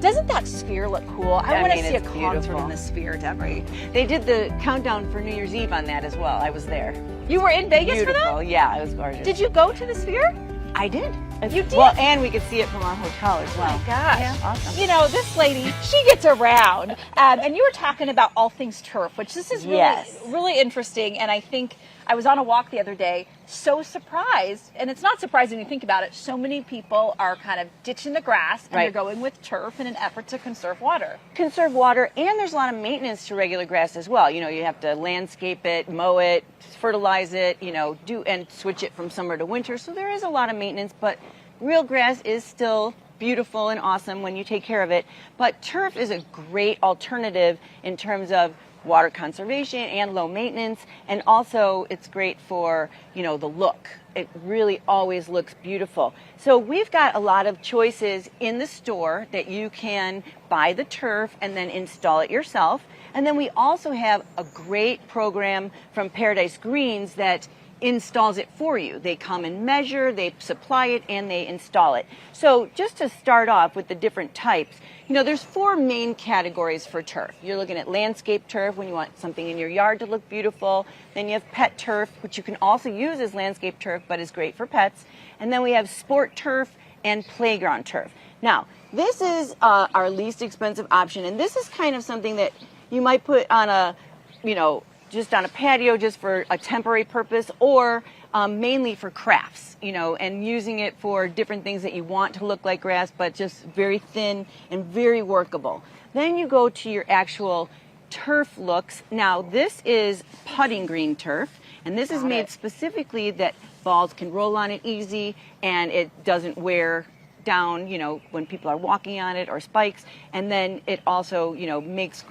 Doesn't that Sphere look cool? I want to see a it's concert beautiful. in the Sphere, Debbie. They did the countdown for New Year's Eve on that as well. I was there. You were in Vegas Beautiful. for that? Yeah, it was gorgeous. Did you go to the Sphere? I did. You did? Well, and we could see it from our hotel as well. Oh my gosh. Yeah, awesome. You know, this lady, she gets around. And you were talking about all things turf, which this is really, Yes. really interesting. And I think I was on a walk the other day, so surprised, and it's not surprising when you think about it, so many people are kind of ditching the grass and Right. they're going with turf in an effort to conserve water. Conserve water, and there's a lot of maintenance to regular grass as well. You know, you have to landscape it, mow it, fertilize it, you know, and switch it from summer to winter. So there is a lot of maintenance, but real grass is still beautiful and awesome when you take care of it. But turf is a great alternative in terms of water conservation and low maintenance, and also it's great for, you know, the look. It really always looks beautiful. So we've got a lot of choices in the store that you can buy the turf and then install it yourself. And then we also have a great program from Paradise Greens that installs it for you. They come and measure, they supply it, and they install it. So just to start off with the different types, you know, there's 4 main categories for turf. You're looking at landscape turf when you want something in your yard to look beautiful. Then you have pet turf, which you can also use as landscape turf, but is great for pets. And then we have sport turf and playground turf. Now, this is our least expensive option, and this is kind of something that you might put on a, you know, just on a patio just for a temporary purpose, or mainly for crafts, you know, and using it for different things that you want to look like grass, but just very thin and very workable. Then you go to your actual turf looks. Now, this is putting green turf, and this is made specifically that balls can roll on it easy and it doesn't wear down, you know, when people are walking on it, or spikes. And then it also, you know, makes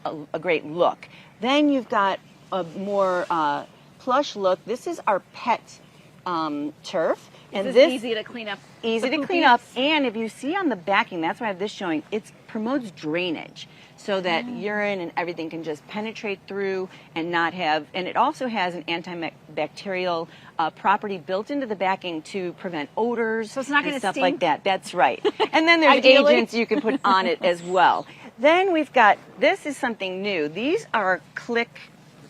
a great look. Then you've got a more plush look. This is our pet turf. And this is easy to clean up. Easy to clean up. And if you see on the backing, that's why I have this showing, it promotes drainage so that urine and everything can just penetrate through and not have, and it also has an antibacterial property built into the backing to prevent odors, so it's not going to stuff stink? like that. That's right. And then there's agents you can put on it as well. Then we've got, this is something new. These are click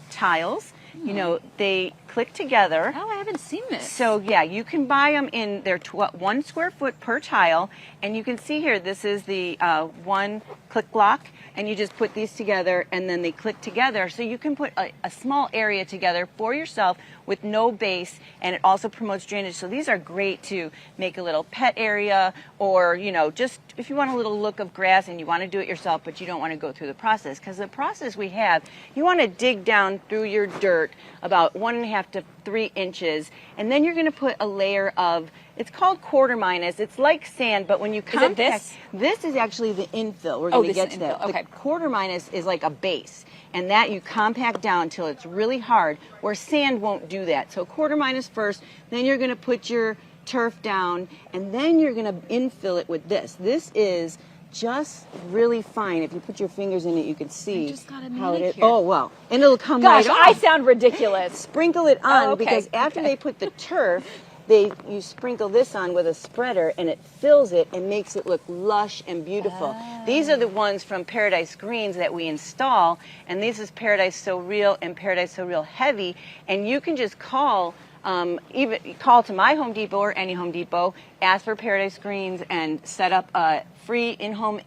tiles. You know, they click together. Oh, I haven't seen this. So yeah, you can buy them in their 1 square foot per tile, and you can see here, this is the 1 click lock, and you just put these together and then they click together. So you can put a small area together for yourself with no base, and it also promotes drainage. So these are great to make a little pet area, or, you know, just if you want a little look of grass and you want to do it yourself, but you don't want to go through the process. Because the process we have, you want to dig down through your dirt about 1.5 to 3 inches, and then you're going to put a layer of, it's called quarter minus. It's like sand, but when you compact, this is actually the infill. We're going to get to that. Okay. The quarter minus is like a base, and that you compact down until it's really hard, where sand won't do that. So quarter minus first, then you're going to put your turf down, and then you're going to infill it with this. This is just really fine. If you put your fingers in it, you can see how it is. Oh, well, and it'll come right off. I sound ridiculous. Sprinkle it on, okay. because after they put the turf, you sprinkle this on with a spreader, and it fills it and makes it look lush and beautiful. These are the ones from Paradise Greens that we install, and this is Paradise So Real and Paradise So Real Heavy, and you can just call to my Home Depot or any Home Depot, ask for Paradise Greens, and set up a free in-home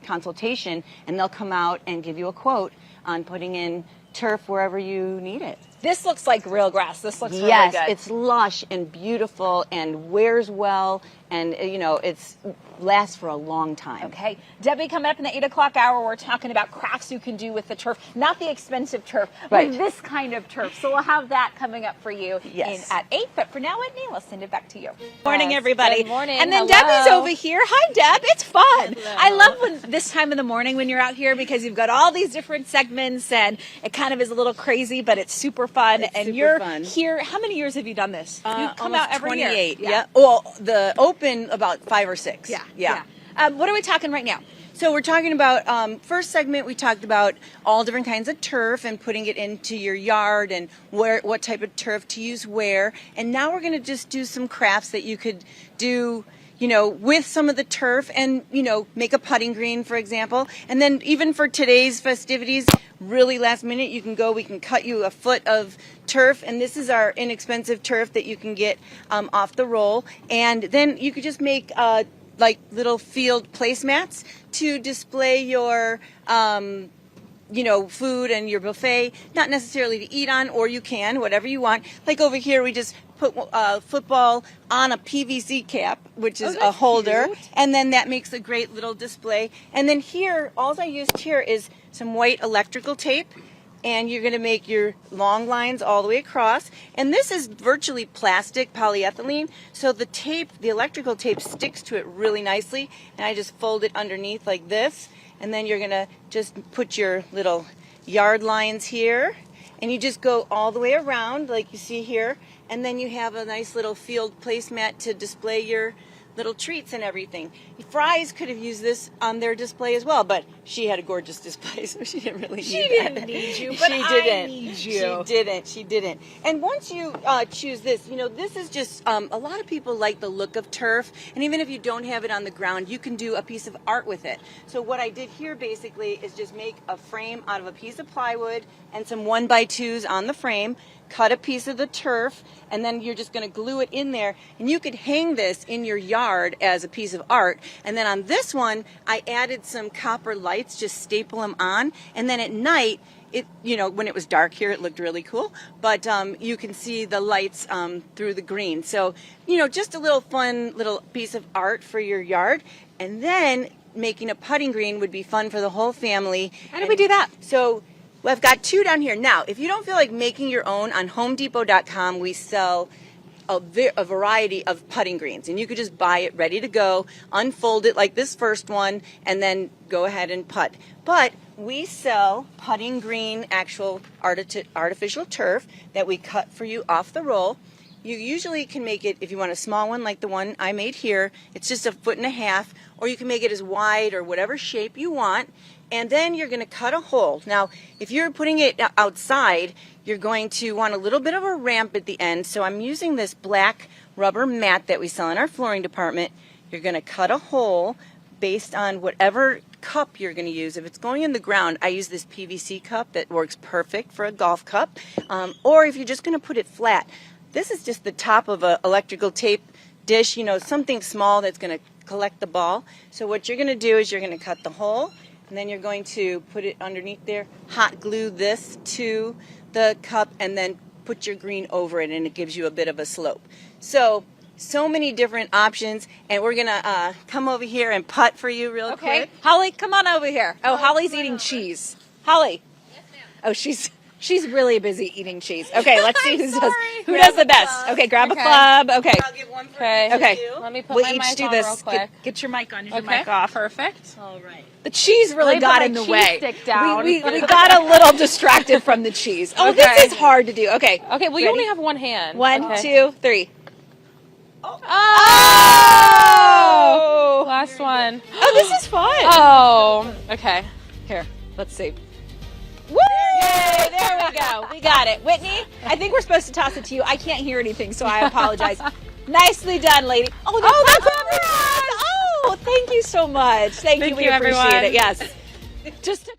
consultation, and they'll come out and give you a quote on putting in turf wherever you need it. This looks like real grass. This looks really yes, good. It's lush and beautiful and wears well, and you know, it's lasts for a long time. Okay, Debbie, coming up in the 8 o'clock hour, we're talking about crafts you can do with the turf, not the expensive turf, but this kind of turf. So we'll have that coming up for you at 8. But for now, Whitney, we'll send it back to you. Morning, everybody. Good morning. And then Hello. Debbie's over here. Hi, Deb. It's fun. Hello. I love when this time in the morning when you're out here, because you've got all these different segments, and it kind of is a little crazy, but it's super fun. You're here. How many years have you done this? You come out every 28. year. Yeah. Well, the open about 5 or 6. Yeah. What are we talking right now? So we're talking about, first segment, we talked about all different kinds of turf and putting it into your yard and what type of turf to use where. And now we're going to just do some crafts that you could do, with some of the turf and, make a putting green, for example. And then even for today's festivities, really last minute, we can cut you a foot of turf. And this is our inexpensive turf that you can get off the roll. And then you could just make like little field placemats to display your food and your buffet, not necessarily to eat on, or you can, whatever you want. Like over here, we just put football on a PVC cap, which is a holder, cute. And then that makes a great little display. And then here, all I used here is some white electrical tape, and you're going to make your long lines all the way across. And this is virtually plastic polyethylene, so the electrical tape sticks to it really nicely, and I just fold it underneath like this. And then you're going to just put your little yard lines here, and you just go all the way around like you see here, and then you have a nice little field placemat to display your little treats and everything. Fry's could have used this on their display as well, but she had a gorgeous display, so she didn't really need that. She didn't need you, but I need you. She didn't. And once you choose this, this is just, a lot of people like the look of turf, and even if you don't have it on the ground, you can do a piece of art with it. So what I did here basically is just make a frame out of a piece of plywood and some 1x2s on the frame, cut a piece of the turf, and then you're just going to glue it in there, and you could hang this in your yard as a piece of art. And then on this one, I added some copper lights, just staple them on, and then at night, when it was dark here, it looked really cool, but you can see the lights through the green. So, just a little fun little piece of art for your yard. And then making a putting green would be fun for the whole family. How do we do that? So, I've got 2 down here. Now, if you don't feel like making your own, on HomeDepot.com, we sell a variety of putting greens, and you could just buy it ready to go, unfold it like this first one, and then go ahead and putt. But we sell putting green, actual artificial turf that we cut for you off the roll. You usually can make it, if you want a small one like the one I made here, it's just 1.5 feet, or you can make it as wide or whatever shape you want. And then you're going to cut a hole. Now, if you're putting it outside, you're going to want a little bit of a ramp at the end. So I'm using this black rubber mat that we sell in our flooring department. You're going to cut a hole based on whatever cup you're going to use. If it's going in the ground, I use this PVC cup that works perfect for a golf cup. Or if you're just going to put it flat, this is just the top of an electrical tape dish, something small that's going to collect the ball. So what you're going to do is you're going to cut the hole, and then you're going to put it underneath there, hot glue this to the cup, and then put your green over it, and it gives you a bit of a slope. So many different options, and we're going to come over here and putt for you real quick. Holly, come on over here. Oh, Holly's eating cheese. Holly. Yes, ma'am. Oh, she's really busy eating cheese. Okay, let's see who does the best. Okay, grab a club. Okay. I'll get one for each of Okay. you. Let me put We'll my each mic do on this. real quick. Get your mic on. Your Okay, mic off. perfect. All right. The cheese really Let me got put in my the cheese way. stick down. We got a little distracted from the cheese. Oh, Okay. this is hard to do. Okay. Okay, well, you Ready? only have one hand. 1, Okay. 2, 3. Oh! Oh! Last one. Oh, this is fun. Oh, okay. Here, let's see. Woo! Yay, there we go. We got it. Whitney, I think we're supposed to toss it to you. I can't hear anything, so I apologize. Nicely done, lady. Oh, that's everyone. Oh, thank you so much. Thank you. We you, appreciate everyone. it. Yes. Just